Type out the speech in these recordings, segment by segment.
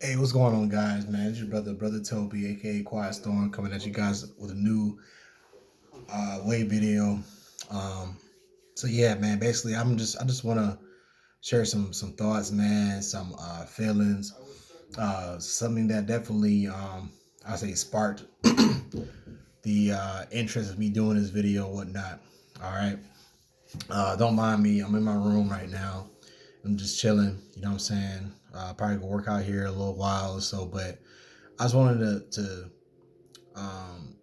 Hey, what's going on, guys? Man, it's your brother Toby, aka Quiet Storm, coming at you guys with a new wave video. Um, so yeah, man. Basically, I just want to share some thoughts, man, some feelings, something that definitely I say sparked the interest of me doing this video, and whatnot. All right, don't mind me. I'm in my room right now. I'm just chilling. You know what I'm saying? Probably gonna work out here a little while or so, but I just wanted to um,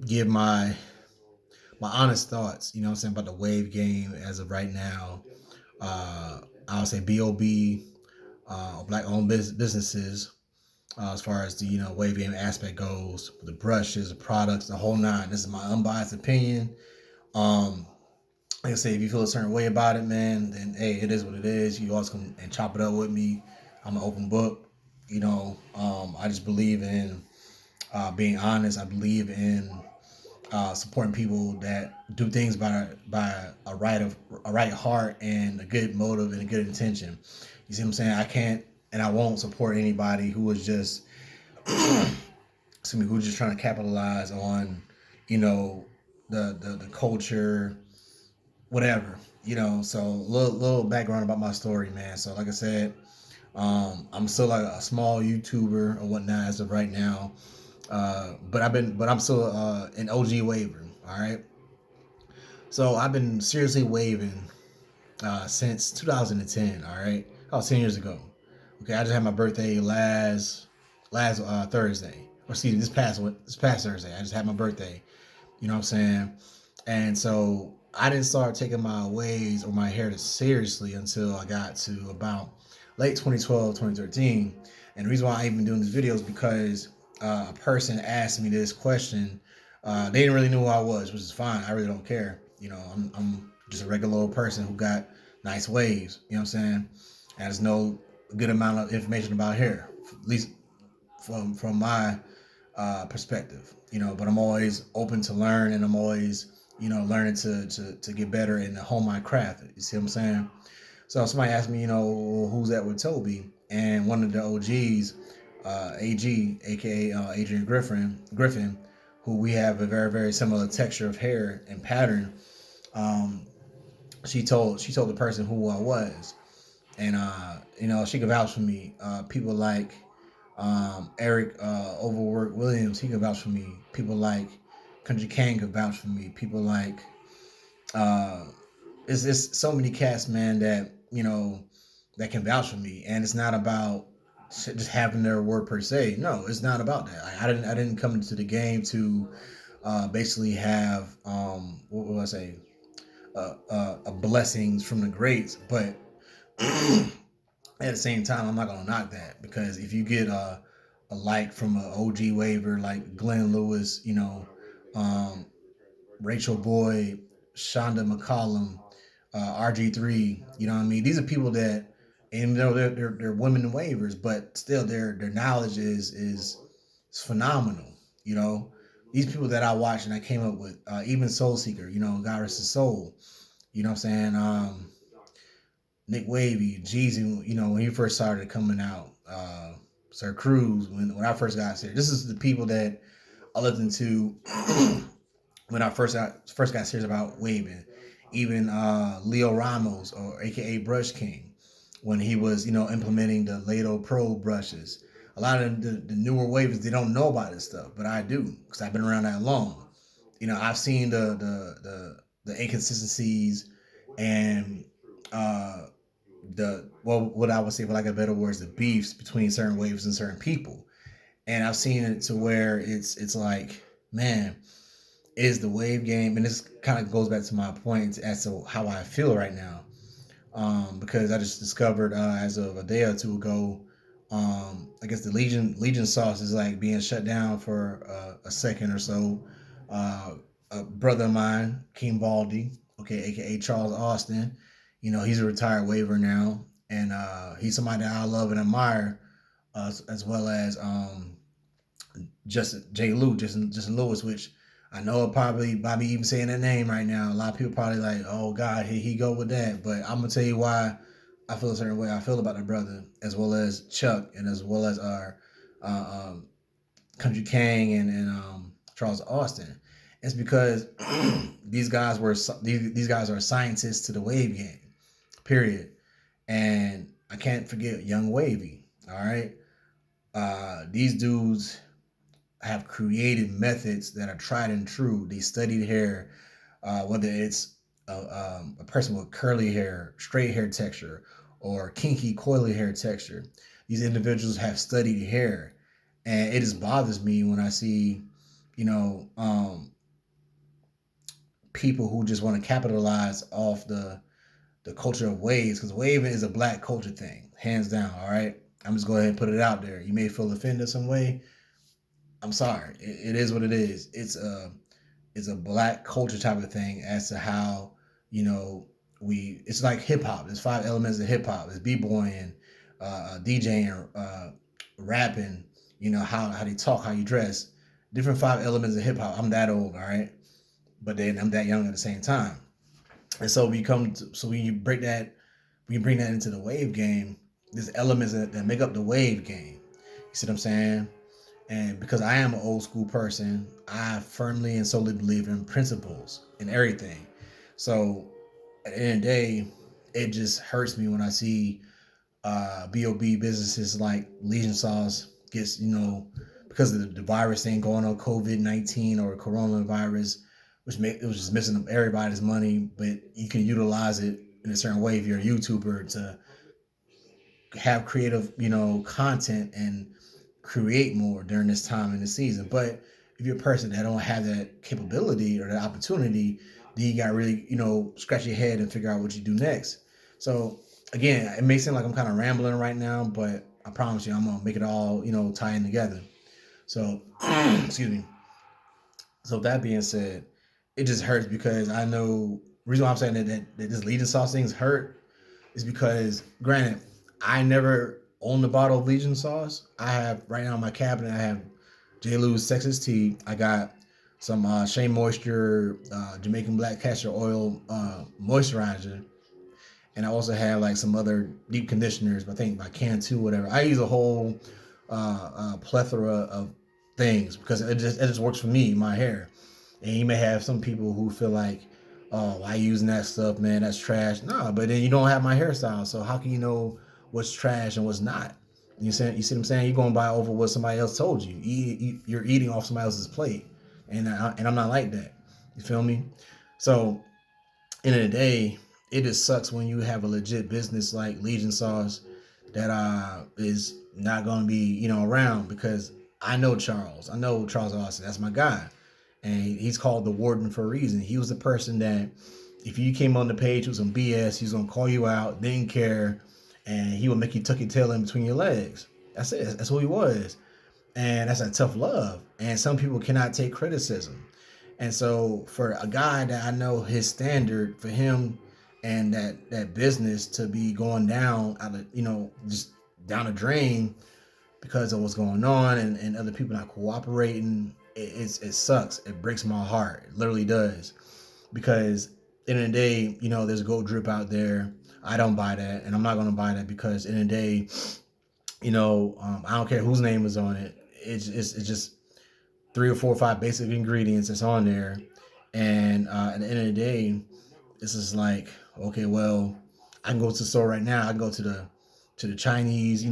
give my honest thoughts, you know what I'm saying, about the wave game as of right now. I would say BOB, black owned businesses, as far as the wave game aspect goes, the brushes, the products, the whole nine. This is my unbiased opinion. Um, like I say, if you feel a certain way about it, man, then hey, it is what it is. You always come and chop it up with me. I'm an open book. I just believe in being honest. I believe in supporting people that do things by a right heart and a good motive and a good intention. You see what I'm saying? I can't and I won't support anybody who is just excuse me, who's just trying to capitalize on, you know, the culture, whatever. So little background about my story, man. So like I said, I'm still like a small YouTuber or whatnot as of right now. But I'm still an OG waver. All right. So I've been seriously waving since 2010. All right, oh, 10 years ago. Okay, I just had my birthday last Thursday, or excuse me, this past Thursday. I just had my birthday. You know what I'm saying? And so I didn't start taking my waves or my hair seriously until I got to about late 2012, 2013. And the reason why I even doing this video is because a person asked me this question. They didn't really know who I was, which is fine. I really don't care. I'm just a regular old person who got nice waves. You know what I'm saying? And there's no good amount of information about hair, at least from my perspective. But I'm always open to learn, and I'm always learning to get better and to hone my craft. You see what I'm saying? So somebody asked me, who's that with Toby, and one of the OGs, AG, aka Adrian Griffin, who we have a very similar texture of hair and pattern. Um, she told the person who I was, and she could vouch for me. People like Eric Overwork Williams, he could vouch for me. People like Country Kane could vouch for me. People like uh, it's so many cast, man, that that can vouch for me, and it's not about just having their word per se. No, it's not about that. I didn't come into the game to basically have what would I say a blessings from the greats, but at the same time, I'm not gonna knock that, because if you get a like from an OG waiver like Glenn Lewis, um, Rachel Boyd, Shonda McCollum, RG3, you know what I mean? These are people that, even though they're women waivers, but still their knowledge is phenomenal. You know, these people that I watched and I came up with, even Soul Seeker, God rest his soul. You know what I'm saying? Nick Wavy, Jeezy, when he first started coming out, Sir Cruz, when I first got here. This is the people that I listened to when I first got serious about waving. Even Leo Ramos, or AKA Brush King, when he was implementing the Lato Pro brushes. A lot of the newer wavers, they don't know about this stuff, but I do, because I've been around that long. I've seen the inconsistencies and uh, what I would say, for like a better words, the beefs between certain waves and certain people. And I've seen it to where it's like, man, is the wave game, and this kind of goes back to my point as to how I feel right now. Because I just discovered as of a day or two ago, I guess the Legion sauce is like being shut down for a second or so. Uh, a brother of mine, King Baldy, okay, aka Charles Austin, he's a retired waiver now, and he's somebody that I love and admire, as well as Justin J. Lou, Justin Lewis, which I know probably by me even saying that name right now, a lot of people probably like, oh God, here he go with that. But I'm gonna tell you why I feel a certain way I feel about the brother, as well as Chuck, and as well as our um, Country Kang and Charles Austin. It's because these guys were these guys are scientists to the wave game. Period. And I can't forget Young Wavy. All right, these dudes have created methods that are tried and true. They studied hair, whether it's a person with curly hair, straight hair texture, or kinky, coily hair texture. These individuals have studied hair, and it just bothers me when I see, you know, people who just want to capitalize off the culture of waves, because waving is a black culture thing, hands down. All right, I'm just go ahead and put it out there. You may feel offended some way. I'm sorry. It is what it is. It's a black culture type of thing as to how you know we. It's like hip hop. There's five elements of hip hop. It's b-boying, DJing, rapping. You know how they talk, how you dress. Different five elements of hip hop. I'm that old, all right, but then I'm that young at the same time. And so we come to, so when you break that, when you bring that into the wave game, there's elements that make up the wave game. You see what I'm saying? And because I am an old school person, I firmly and solely believe in principles in everything. So at the end of the day, it just hurts me when I see BOB businesses like Legion Sauce gets, because of the virus thing going on, COVID-19 or coronavirus, it was just messing up everybody's money. But you can utilize it in a certain way if you're a YouTuber to have creative, content and create more during this time in the season. But if you're a person that don't have that capability or that opportunity, then you got to really, scratch your head and figure out what you do next. So again, it may seem like I'm kind of rambling right now, but I promise you, I'm gonna make it all, tie in together. So, excuse me. So that being said, it just hurts because I know reason why I'm saying that this leading sauce things hurt is because, granted, I never owned a bottle of Legion sauce. I have right now in my cabinet. I have J. Lou's Texas Tea. I got some Shea Moisture Jamaican Black Castor Oil moisturizer, and I also have like some other deep conditioners. I think by Can 2, whatever. I use a whole plethora of things because it just works for me, my hair. And you may have some people who feel like, oh, why using that stuff, man? That's trash. Nah, but then you don't have my hairstyle, so how can you know what's trash and what's not? You see what I'm saying? You're going to buy over what somebody else told you. You're eating off somebody else's plate, and I'm not like that. You feel me? So, end of the day, it just sucks when you have a legit business like Legion Sauce that is not going to be around, because I know Charles. I know Charles Austin. That's my guy, and he's called the Warden for a reason. He was the person that if you came on the page with some BS, he's gonna call you out, didn't care, and he would make you tuck your tail in between your legs. That's it. That's who he was, and that's a tough love. And some people cannot take criticism. And so for a guy that I know his standard for him and that business to be going down out of just down the drain because of what's going on and other people not cooperating, it sucks. It breaks my heart. It literally does. Because in the, end of the day, there's a gold drip out there. I don't buy that, and I'm not gonna buy that because in the day, I don't care whose name is on it. It's just three or four or five basic ingredients that's on there, and at the end of the day, it's just like, okay, well, I can go to the store right now. I can go to the Chinese,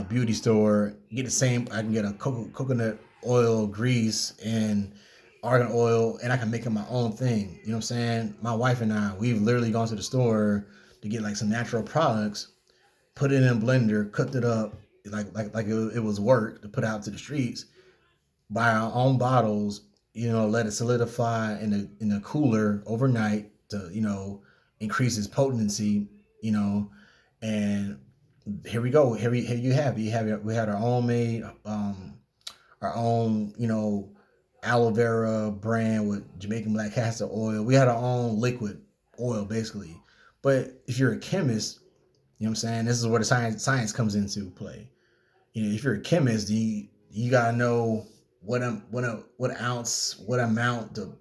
beauty store, get the same. I can get a coconut oil grease and argan oil, and I can make it my own thing. You know what I'm saying? My wife and I, we've literally gone to the store to get like some natural products, put it in a blender, cooked it up like it was work to put out to the streets, buy our own bottles, let it solidify in the cooler overnight to, increase its potency, and here we go. Here you have it. We had our own made, our own, aloe vera brand with Jamaican black castor oil. We had our own liquid oil basically. But if you're a chemist, you know what I'm saying? This is where the science comes into play. If you're a chemist, you gotta know what ounce, what amount to.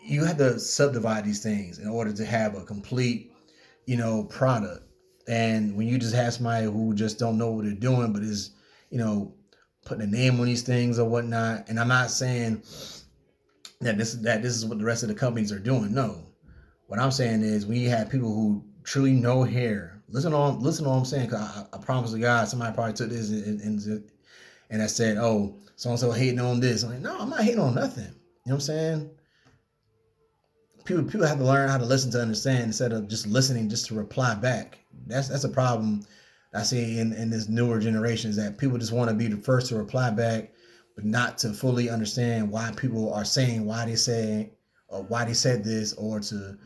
You have to subdivide these things in order to have a complete, product. And when you just have somebody who just don't know what they're doing, but is, you know, putting a name on these things or whatnot. And I'm not saying that this is what the rest of the companies are doing. No, what I'm saying is we have people who truly know hair. Listen to what I'm saying. Cause I promise to God, somebody probably took this and I said, oh, so and so hating on this. I'm like, no, I'm not hating on nothing. You know what I'm saying? People have to learn how to listen to understand instead of just listening just to reply back. That's a problem I see in this newer generation is that people just want to be the first to reply back, but not to fully understand why people are saying why they say or why they said this, or to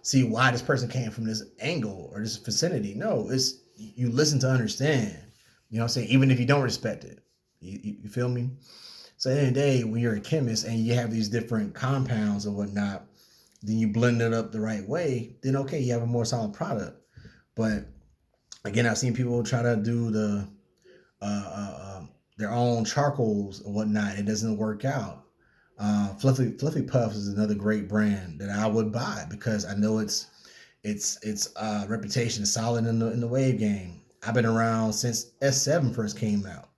see why this person came from this angle or this vicinity. No, it's you listen to understand. You know what I'm saying? Even if you don't respect it. You feel me? So at the end of the day, when you're a chemist and you have these different compounds or whatnot, then you blend it up the right way, then okay, you have a more solid product. But again, I've seen people try to do uh, uh, their own charcoals or whatnot. It doesn't work out. Fluffy Puffs is another great brand that I would buy because I know its reputation is solid in the wave game. I've been around since S7 first came out.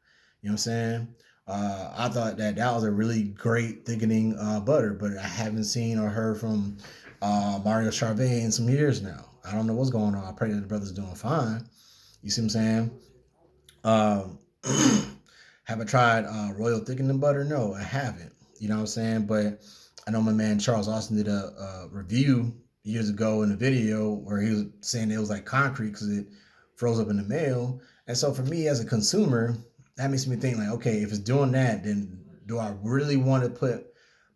You know what I'm saying? I thought that was a really great thickening butter, but I haven't seen or heard from Mario Charvet in some years now. I don't know what's going on. I pray that the brother's doing fine. You see what I'm saying? Um, have I tried royal thickening butter? No, I haven't. You know what I'm saying? But I know my man Charles Austin did a review years ago in a video where he was saying it was like concrete because it froze up in the mail. And so for me as a consumer, that makes me think like, okay, if it's doing that, then do I really want to put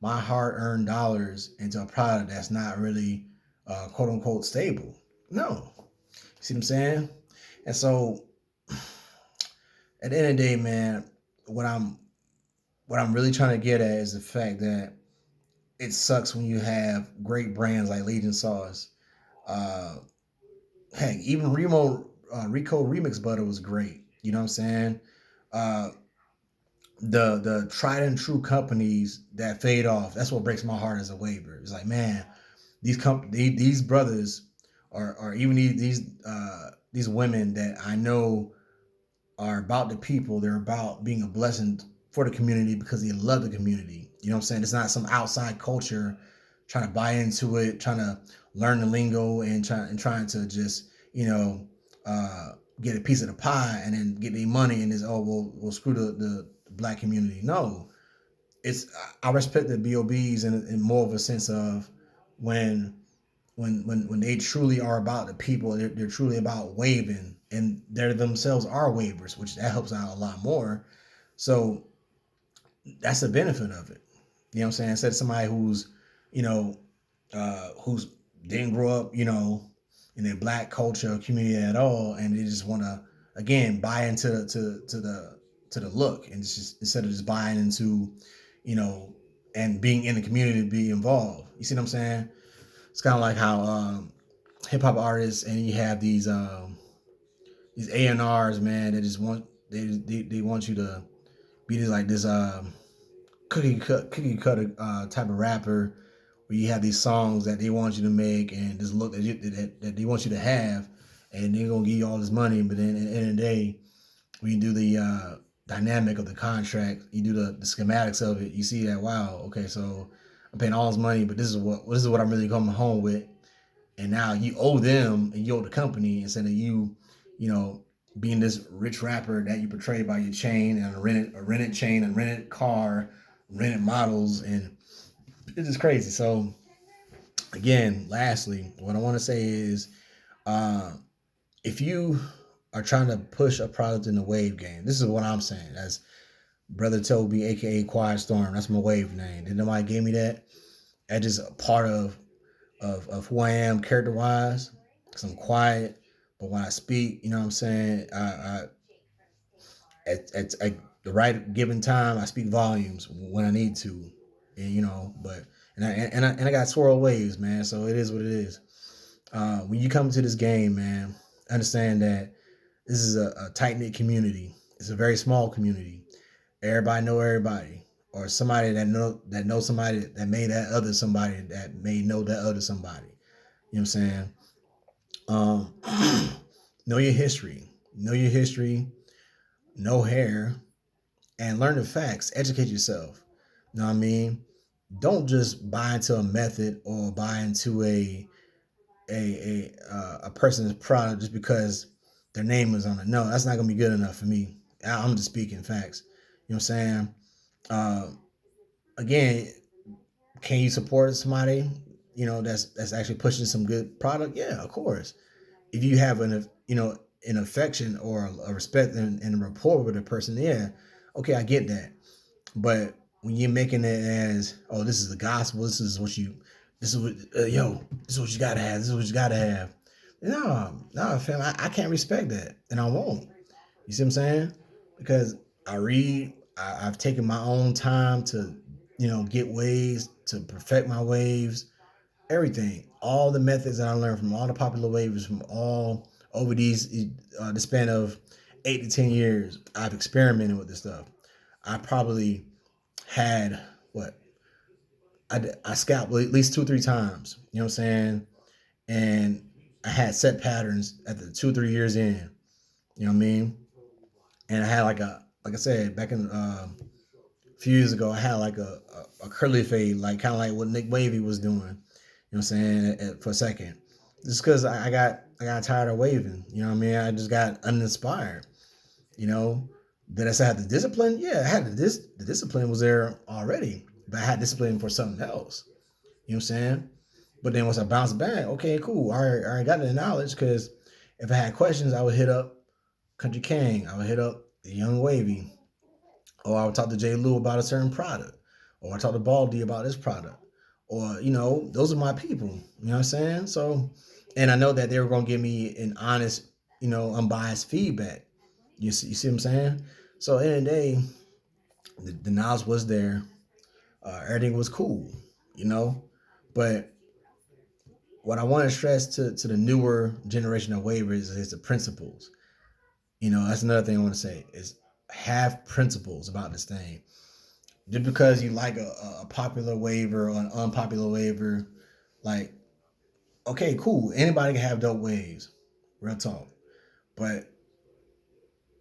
my hard-earned dollars into a product that's not really quote unquote stable? No. See what I'm saying? And so at the end of the day, man, what I'm what I'm really trying to get at is the fact that it sucks when you have great brands like Legion Sauce. Uh, Heck, even Rico Remix Butter was great. You know what I'm saying? Uh, the tried and true companies that fade off. That's what breaks my heart as a waiver. It's like, man, these brothers or even these women that I know are about the people. They're about being a blessing for the community because they love the community. You know what I'm saying? It's not some outside culture trying to buy into it, trying to learn the lingo and trying to just, get a piece of the pie and then get their money and just, oh, we'll screw the black community. No. It's I respect the BOBs in more of a sense of when when they truly are about the people, they're truly about waving, and they themselves are waivers, which that helps out a lot more. So that's the benefit of it. You know what I'm saying? Instead of somebody who's, you know, who's didn't grow up, in a black culture or community at all, and they just want to again buy into to the look, and it's just instead of just buying into, you know, and being in the community to be involved. You see what I'm saying? It's kind of like how hip hop artists, and you have these A&Rs, man, that just want they want you to be this like this cookie cutter type of rapper, where you have these songs that they want you to make and this look that they want you to have, and they're gonna give you all this money, but then at the end of the day, when you do the dynamic of the contract, you do the schematics of it, you see that, wow, okay, so I'm paying all this money, but this is what I'm really coming home with, and now you owe them and you owe the company instead of you, you know, being this rich rapper that you portray by your chain and a rented chain and rented car, rented models, and it's just crazy. So again, lastly, what I want to say is, uh, if you are trying to push a product in the wave game, this is what I'm saying. As Brother Toby, aka Quiet Storm, that's my wave name. Did nobody gave me that? That's just a part of who I am character wise. Cause I'm quiet, but when I speak, you know what I'm saying. At the right given time, I speak volumes when I need to, and but and I got swirl waves, man. So it is what it is. When you come to this game, man, understand that this is a tight knit community. It's a very small community. Everybody know everybody, or somebody that knows somebody that made that other somebody that may know that other somebody. You know what I'm saying? Um, know your history. Know your history. Know hair and learn the facts. Educate yourself. You know what I mean? Don't just buy into a method or buy into a person's product just because their name is on it. No, that's not gonna be good enough for me. I'm just speaking facts. You know what I'm saying? Uh, Again, can you support somebody? That's actually pushing some good product. Yeah, of course. If you have an affection or a respect and a rapport with a person, yeah, okay, I get that. But when you're making it as, oh, this is the gospel, this is what, this is what you gotta have, this is what you gotta have. No, fam, I can't respect that, and I won't. You see what I'm saying? Because I've taken my own time to, get waves, to perfect my waves, everything, all the methods that I learned from all the popular waves from all over the span of 8 to 10 years. I've experimented with this stuff. I probably had what I scalped at least 2 or 3 times. You know what I'm saying? And I had set patterns at the 2 or 3 years in. You know what I mean? And I had like I said back in a few years ago, I had like a curly fade, like kind of like what Nick Wavy was doing. You know what I'm saying? For a second, just because I got tired of waving. You know what I mean? I just got uninspired. You know, did I say I had the discipline? Yeah, I had the discipline was there already, but I had discipline for something else. You know what I'm saying? But then once I bounced back, okay, cool. I already got the knowledge because if I had questions, I would hit up Country King. I would hit up the Young Wavy, or I would talk to J. Lou about a certain product, or I talk to Baldy about this product, or those are my people. You know what I'm saying? So, and I know that they were gonna give me an honest, unbiased feedback. You see what I'm saying? So, at the end of the day, the knowledge was there. Everything was cool, you know. But what I want to stress to the newer generation of waivers is the principles. That's another thing I want to say is have principles about this thing. Just because you like a popular waiver or an unpopular waiver, like, okay, cool. Anybody can have dope waves, real talk. But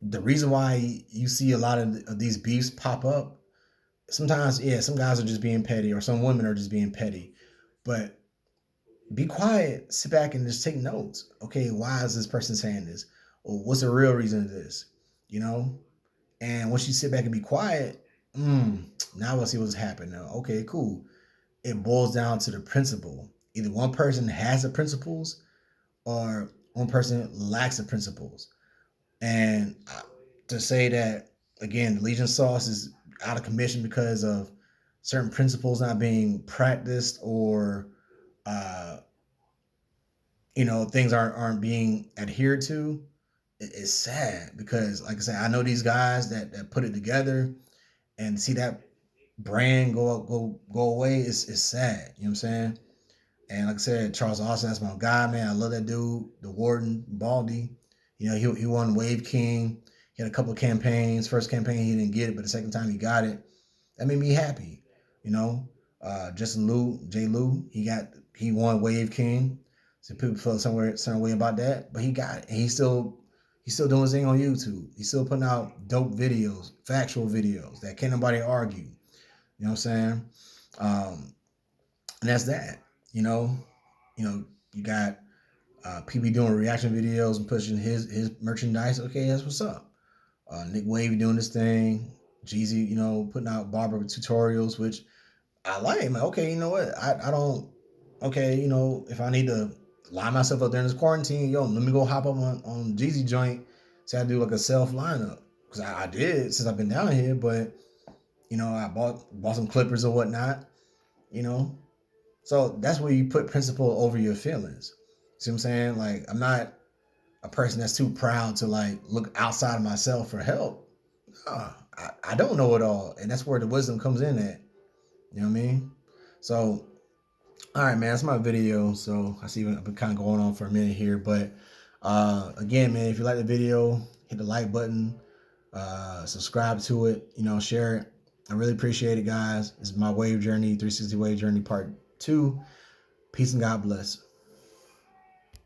the reason why you see a lot of these beefs pop up, sometimes, yeah, some guys are just being petty or some women are just being petty. But be quiet, sit back and just take notes. Okay, why is this person saying this? Or what's the real reason of this? You know? And once you sit back and be quiet, now we'll see what's happening. Now, okay, cool. It boils down to the principle. Either one person has the principles or one person lacks the principles. And to say that, again, the Legion sauce is out of commission because of certain principles not being practiced or uh, things aren't being adhered to, it's sad because, like I said, I know these guys that put it together and see that brand go away. It's sad. You know what I'm saying? And like I said, Charles Austin, that's my guy, man. I love that dude. The Warden, Baldy. He won Wave King. He had a couple of campaigns. First campaign he didn't get it, but the second time he got it. That made me happy. You know, Justin Lou, J. Lou, he won Wave King. So people felt some way about that, but he got it. And he's still doing his thing on YouTube. He's still putting out dope videos, factual videos that can't nobody argue. You know what I'm saying? And that's that. You know, you got PB doing reaction videos and pushing his merchandise. Okay, that's what's up. Nick Wavy doing this thing. Jeezy, putting out barber tutorials, which I like. Man, okay, you know what? I don't. Okay, if I need to line myself up during this quarantine, let me go hop up on Jeezy joint. Say I do like a self lineup because I did since I've been down here, but I bought some clippers or whatnot. You know, so that's where you put principle over your feelings. See what I'm saying? Like, I'm not a person that's too proud to like look outside of myself for help. I don't know it all, and that's where the wisdom comes in at. You know what I mean? So, all right, man, that's my video. So I see I've been kind of going on for a minute here, but again, man, if you like the video, hit the like button, subscribe to it, share it. I really appreciate it, guys. This is my wave journey, 360 wave journey part 2. Peace and God bless.